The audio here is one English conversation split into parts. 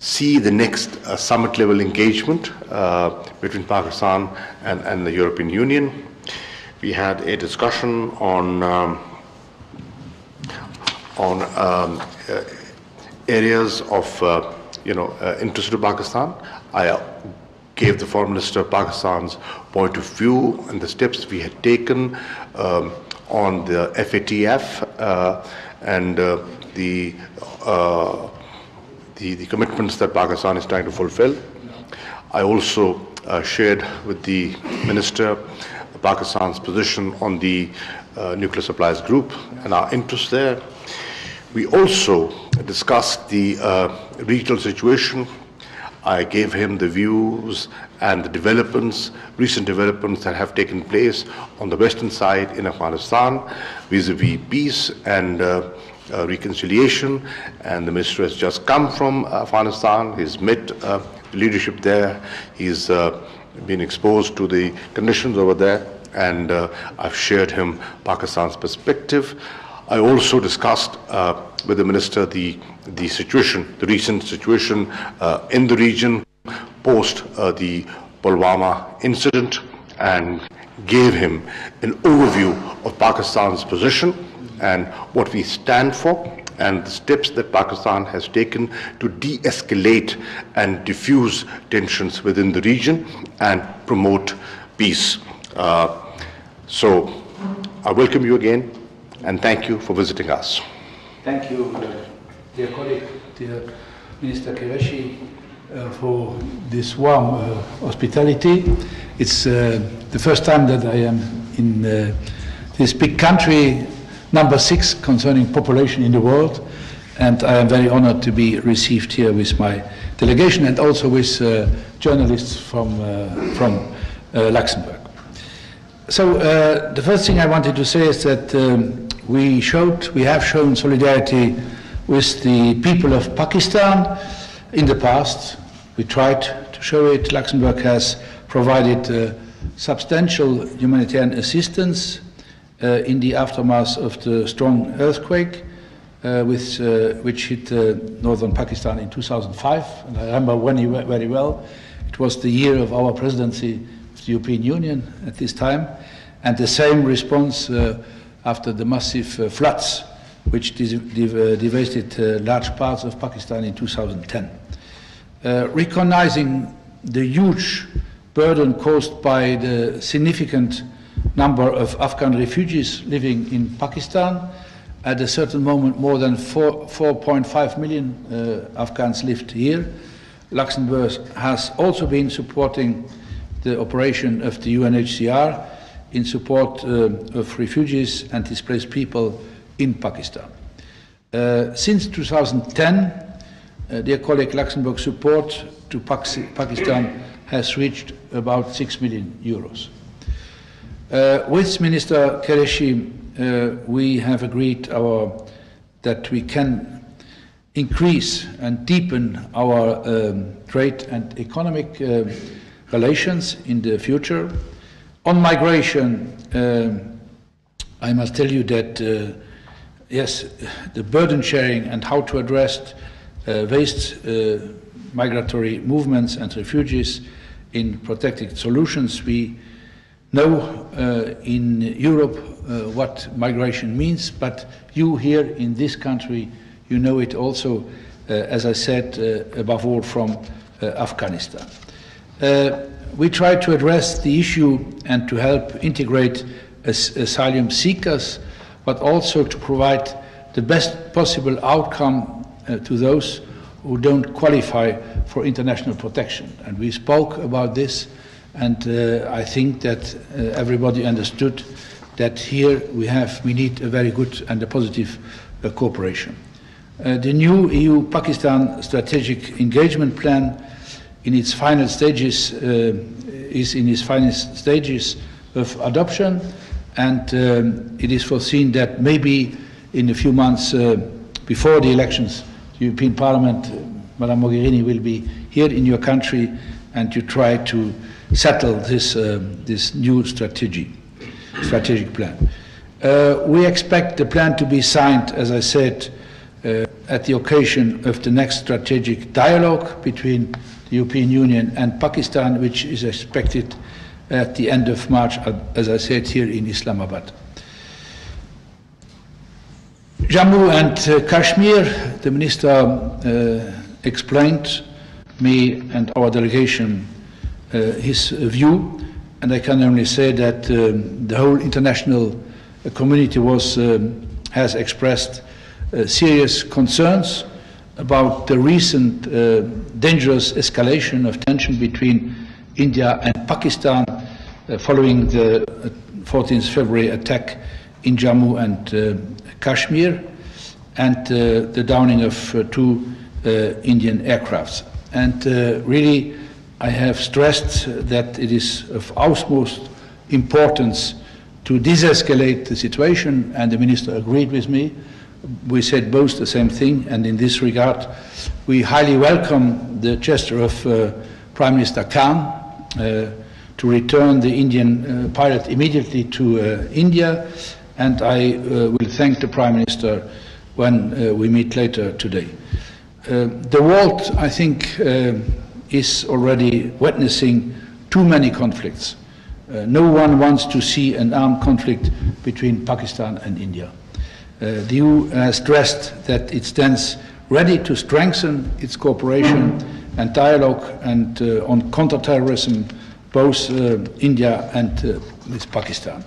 see the next summit-level engagement between Pakistan and the European Union. We had a discussion on areas of interest to Pakistan. I gave the Foreign Minister of Pakistan's point of view and the steps we had taken on the FATF and the commitments that Pakistan is trying to fulfill. I also shared with the Minister Pakistan's position on the nuclear supplies group and our interests there. We also discussed the regional situation. I gave him the views and the developments, recent developments that have taken place on the western side in Afghanistan vis-a-vis peace and reconciliation. And the minister has just come from Afghanistan. He's met the leadership there. He's been exposed to the conditions over there, and I've shared him Pakistan's perspective. I also discussed with the minister the situation, the recent situation in the region post the Pulwama incident, and gave him an overview of Pakistan's position and what we stand for, and the steps that Pakistan has taken to de-escalate and diffuse tensions within the region and promote peace. So I welcome you again, and thank you for visiting us. Thank you, dear colleague, dear Minister Qureshi, for this warm hospitality. It's the first time that I am in this big country, number 6 concerning population in the world, and I am very honored to be received here with my delegation and also with journalists from Luxembourg. So the first thing I wanted to say is that we have shown solidarity with the people of Pakistan in the past. We tried to show it. Luxembourg has provided substantial humanitarian assistance in the aftermath of the strong earthquake which hit northern Pakistan in 2005. And I remember very well. It was the year of our presidency of the European Union at this time, and the same response after the massive floods which devastated large parts of Pakistan in 2010. Recognizing the huge burden caused by the significant number of Afghan refugees living in Pakistan. At a certain moment, more than 4.5 million Afghans lived here. Luxembourg has also been supporting the operation of the UNHCR in support of refugees and displaced people in Pakistan. Since 2010, dear colleague, Luxembourg support to Pakistan has reached about 6 million euros. With Minister Qureshi, we have agreed that we can increase and deepen our trade and economic relations in the future. On migration, I must tell you that yes, the burden sharing and how to address waste migratory movements and refugees in protected solutions. We know in Europe what migration means, but you here in this country, you know it also, as I said, above all from Afghanistan. We try to address the issue and to help integrate asylum seekers, but also to provide the best possible outcome to those who don't qualify for international protection. And we spoke about this, and I think that everybody understood that here we need a very good and a positive cooperation. The new EU-Pakistan strategic engagement plan in its final stages is in its final stages of adoption, and it is foreseen that maybe in a few months before the elections, the European Parliament, Madame Mogherini will be here in your country and to try to settle this new strategic plan. We expect the plan to be signed, as I said, at the occasion of the next strategic dialogue between the European Union and Pakistan, which is expected at the end of March, as I said, here in Islamabad. Jammu and Kashmir, the Minister explained me and our delegation his view, and I can only say that the whole international community has expressed serious concerns about the recent dangerous escalation of tension between India and Pakistan following the 14th February attack in Jammu and Kashmir and the downing of two Indian aircrafts. And really, I have stressed that it is of utmost importance to de-escalate the situation, and the Minister agreed with me. We said both the same thing, and in this regard, we highly welcome the gesture of Prime Minister Khan to return the Indian pilot immediately to India, and I will thank the Prime Minister when we meet later today. The world, I think, is already witnessing too many conflicts. No one wants to see an armed conflict between Pakistan and India. The EU has stressed that it stands ready to strengthen its cooperation and dialogue and on counterterrorism, both India and with Pakistan.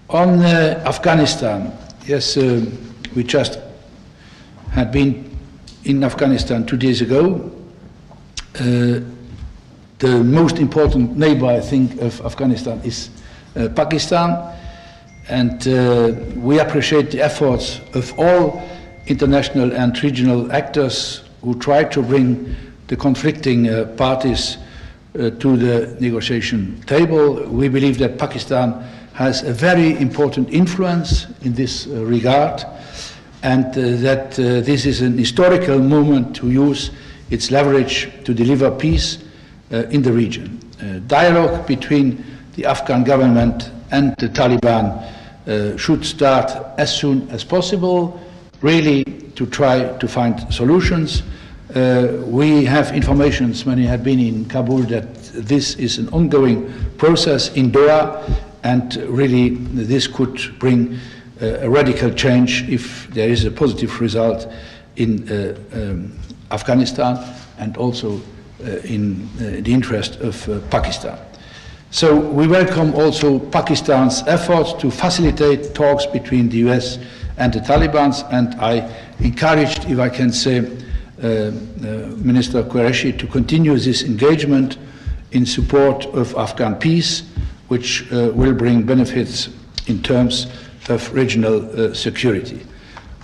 On Afghanistan, yes, we just had been in Afghanistan 2 days ago. The most important neighbor, I think, of Afghanistan is Pakistan, and we appreciate the efforts of all international and regional actors who try to bring the conflicting parties to the negotiation table. We believe that Pakistan has a very important influence in this regard, and that this is an historical moment to use its leverage to deliver peace in the region. Dialogue between the Afghan government and the Taliban should start as soon as possible, really to try to find solutions. We have information, many have been in Kabul, that this is an ongoing process in Doha, and really this could bring a radical change if there is a positive result in Afghanistan and also in the interest of Pakistan. So we welcome also Pakistan's efforts to facilitate talks between the US and the Taliban, and I encouraged, if I can say, Minister Qureshi to continue this engagement in support of Afghan peace, which will bring benefits in terms of regional security.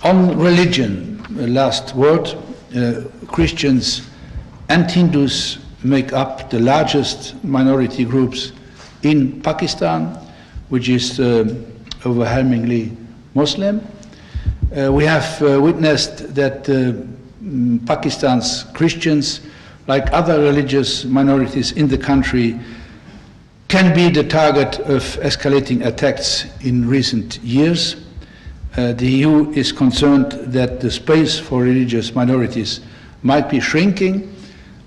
On religion, last word, Christians and Hindus make up the largest minority groups in Pakistan, which is overwhelmingly Muslim. We have witnessed that Pakistan's Christians, like other religious minorities in the country, can be the target of escalating attacks in recent years. The EU is concerned that the space for religious minorities might be shrinking,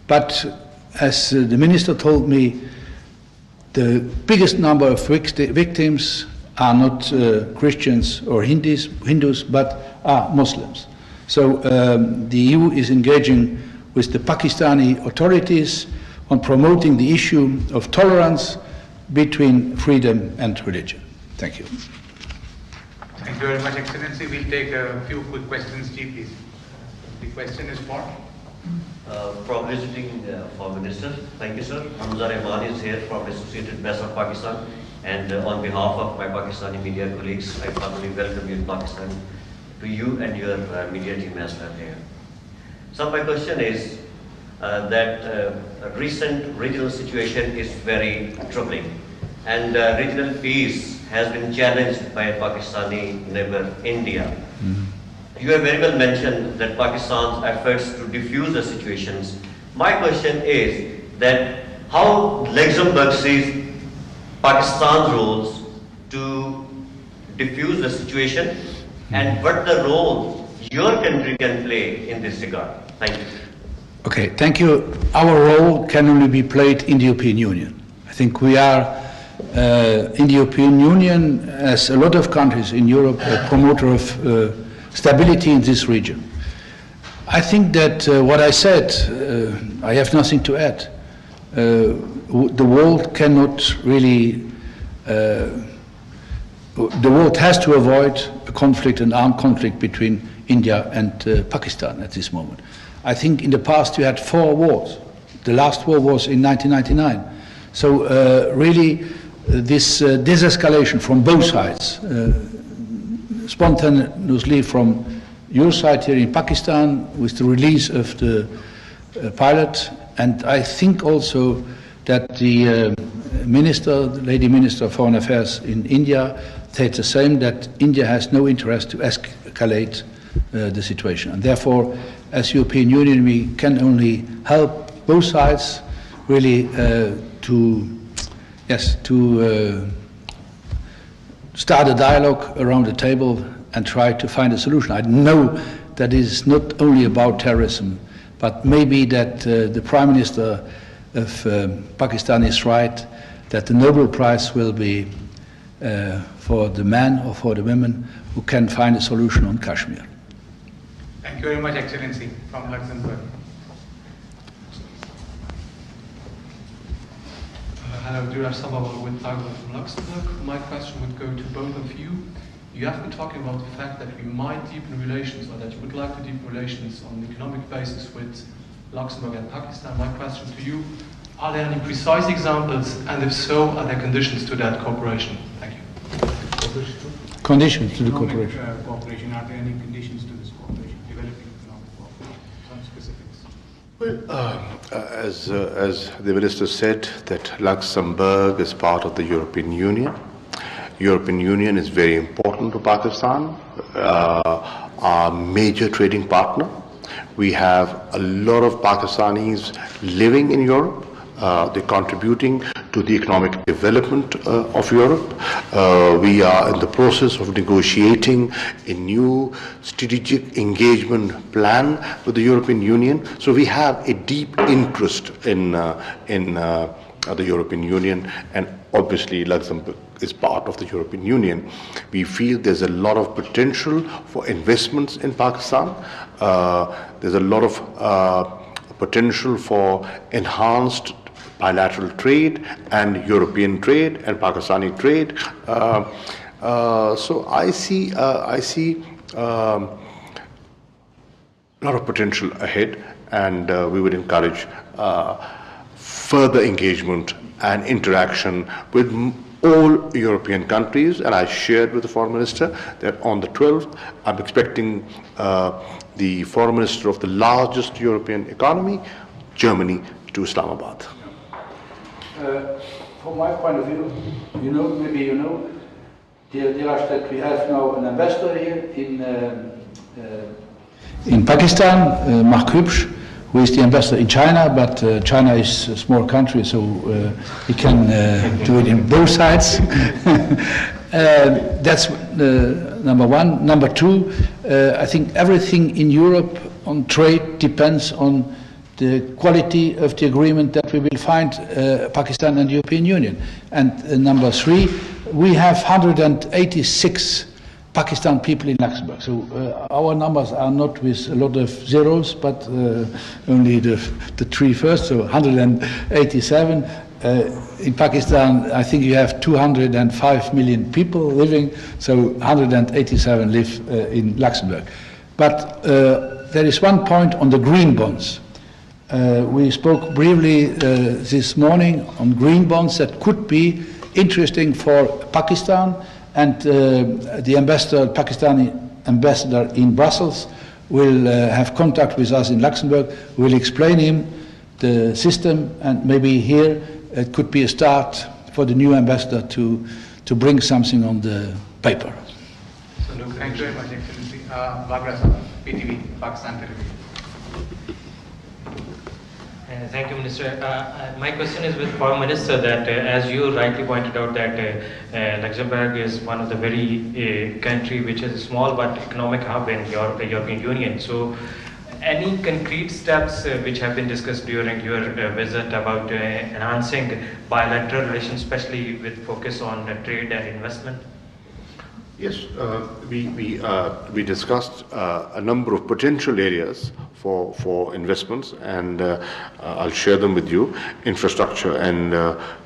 but as the Minister told me, the biggest number of victims are not Christians or Hindus, but are Muslims. So the EU is engaging with the Pakistani authorities on promoting the issue of tolerance between freedom and religion. Thank you. Thank you very much, Excellency. We'll take a few quick questions, Chief, please. The question is for? From visiting for Minister. Thank you, sir. Zair-E is here from Associated Press of Pakistan, and on behalf of my Pakistani media colleagues, I formally welcome you in Pakistan, to you and your media team as well here. So my question is that recent regional situation is very troubling, and regional peace has been challenged by Pakistani neighbor India. You have very well mentioned that Pakistan's efforts to defuse the situations. My question is that how Luxembourg sees Pakistan's roles to defuse the situation, and what the role your country can play in this regard? Thank you. Okay, thank you. Our role can only be played in the European Union. I think we are, in the European Union, as a lot of countries in Europe, a promoter of stability in this region. I think that what I said, I have nothing to add. The world cannot really, the world has to avoid a conflict, an armed conflict between India and Pakistan at this moment. I think in the past you had 4 wars. The last war was in 1999. So really this de-escalation from both sides, spontaneously from your side here in Pakistan with the release of the pilot, and I think also that the Lady Minister of Foreign Affairs in India said the same, that India has no interest to escalate the situation. And therefore, as European Union, we can only help both sides really to start a dialogue around the table and try to find a solution. I know that it is not only about terrorism, but maybe that the Prime Minister of Pakistan is right, that the Nobel Prize will be for the man or for the women who can find a solution on Kashmir. Thank you very much, Excellency, from Luxembourg. Hello, Zair-E with Tagler from Luxembourg. My question would go to both of you. You have been talking about the fact that we might deepen relations, or that you would like to deepen relations on an economic basis with Luxembourg and Pakistan. My question to you, are there any precise examples, and if so, are there conditions to that cooperation? Thank you. Conditions to the cooperation. Cooperation, are there any conditions to this cooperation, developing economic cooperation? Some specifics. Well, as the Minister said, that Luxembourg is part of the European Union. European Union is very important to Pakistan, our major trading partner. We have a lot of Pakistanis living in Europe. They're contributing to the economic development of Europe. We are in the process of negotiating a new strategic engagement plan with the European Union. So we have a deep interest in the European Union, and obviously Luxembourg is part of the European Union. We feel there's a lot of potential for investments in Pakistan. There's a lot of potential for enhanced bilateral trade and European trade and Pakistani trade. So I see a lot of potential ahead, and we would encourage further engagement and interaction with all European countries. And I shared with the Foreign Minister that on the 12th, I'm expecting the Foreign Minister of the largest European economy, Germany, to Islamabad. From my point of view, maybe you know, that we have now an ambassador here in Pakistan, Mark Hübsch, who is the ambassador in China, but China is a small country, so he can do it in both sides. That's number one. Number two, I think everything in Europe on trade depends on the quality of the agreement that we will find Pakistan and the European Union. And number three, we have 186 Pakistan people in Luxembourg. So our numbers are not with a lot of zeros, but only the three first, so 187. In Pakistan, I think you have 205 million people living, so 187 live in Luxembourg. But there is one point on the green bonds. We spoke briefly this morning on green bonds that could be interesting for Pakistan, and the Pakistani ambassador in Brussels will have contact with us in Luxembourg. We'll explain him the system, and maybe here it could be a start for the new ambassador to bring something on the paper. Thank you very much, Excellency. BakhabarSubha, PTV, Pakistan Television. Thank you, Minister. My question is with Foreign Minister that, as you rightly pointed out, that Luxembourg is one of the very country which is small but economic hub in European Union. So, any concrete steps which have been discussed during your visit about enhancing bilateral relations, especially with focus on trade and investment? Yes, we discussed a number of potential areas for investments, and I'll share them with you: infrastructure and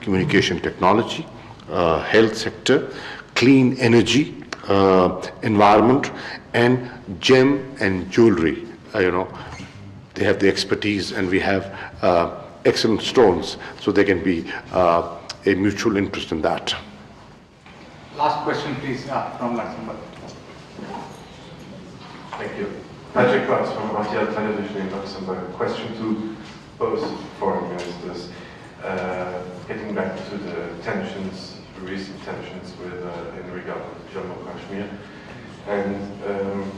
communication technology, health sector, clean energy, environment, and gem and jewelry. They have the expertise, and we have excellent stones, so there can be a mutual interest in that. Last question, please, from Luxembourg. Thank you. Patrick Watts from RTL Television in Luxembourg. Question to both foreign ministers. Getting back to the tensions, recent tensions in regard to Jammu Kashmir, and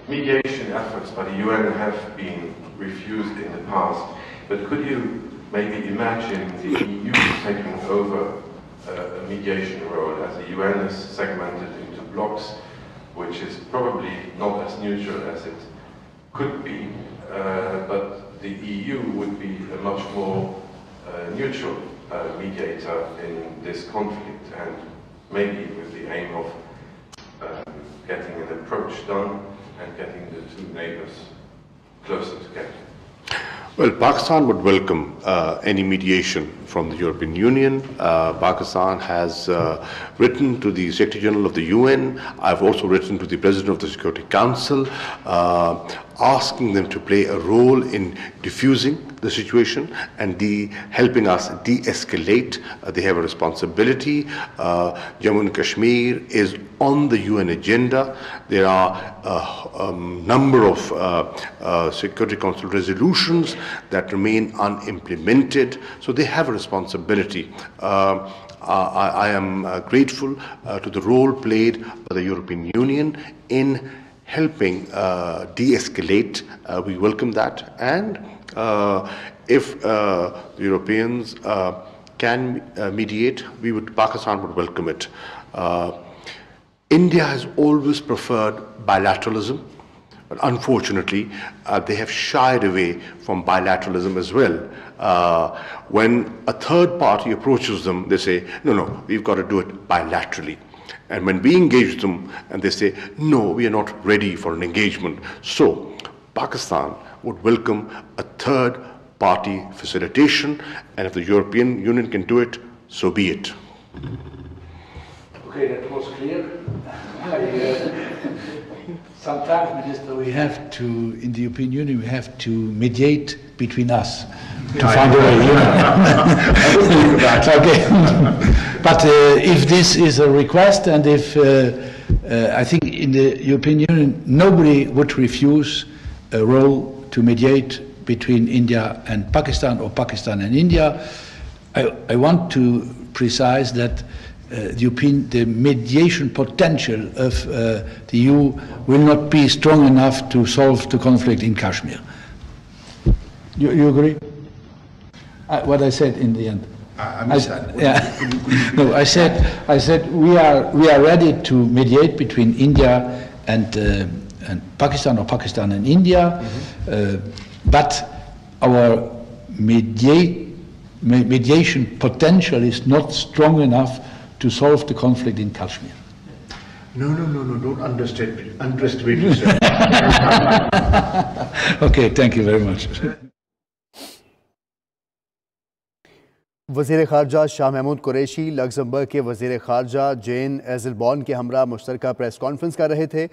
mediation efforts by the UN have been refused in the past. But could you maybe imagine the EU taking over a mediation role, as the UN is segmented into blocks, which is probably not as neutral as it could be, but the EU would be a much more neutral mediator in this conflict, and maybe with the aim of getting an approach done and getting the two neighbors closer together? Well, Pakistan would welcome any mediation from the European Union. Pakistan has written to the Secretary General of the UN. I've also written to the President of the Security Council, asking them to play a role in diffusing the situation and helping us de-escalate. They have a responsibility. Jammu and Kashmir is on the UN agenda. There are a number of Security Council resolutions that remain unimplemented, so they have a responsibility. I am grateful to the role played by the European Union in helping de-escalate. We welcome that, and if the Europeans can mediate, Pakistan would welcome it. India has always preferred bilateralism, but unfortunately, they have shied away from bilateralism as well. When a third party approaches them, they say, no, we've got to do it bilaterally. And when we engage them, and they say, no, we are not ready for an engagement. So, Pakistan would welcome a third party facilitation, and if the European Union can do it, so be it. Okay, that was clear. Sometimes, Minister, we have to, in the European Union, we have to mediate between us to find a way. I will think about that. Okay. But if this is a request, and if I think in the European Union nobody would refuse a role to mediate between India and Pakistan, or Pakistan and India, I want to precise that the mediation potential of the EU will not be strong enough to solve the conflict in Kashmir. You agree? What I said in the end. I missed that. Yeah. No, I said we are ready to mediate between India and Pakistan, or Pakistan and India, but our mediation potential is not strong enough to solve the conflict in Kashmir. No, don't underestimate yourself. Okay, thank you very much. वज़ीर ख़ारजा शाह महमूद कुरैशी लग्ज़मबर्ग के वज़ीर ख़ारजा जेन एज़लबॉर्न के हमरा मुश्तरका press conference कर रहे थे।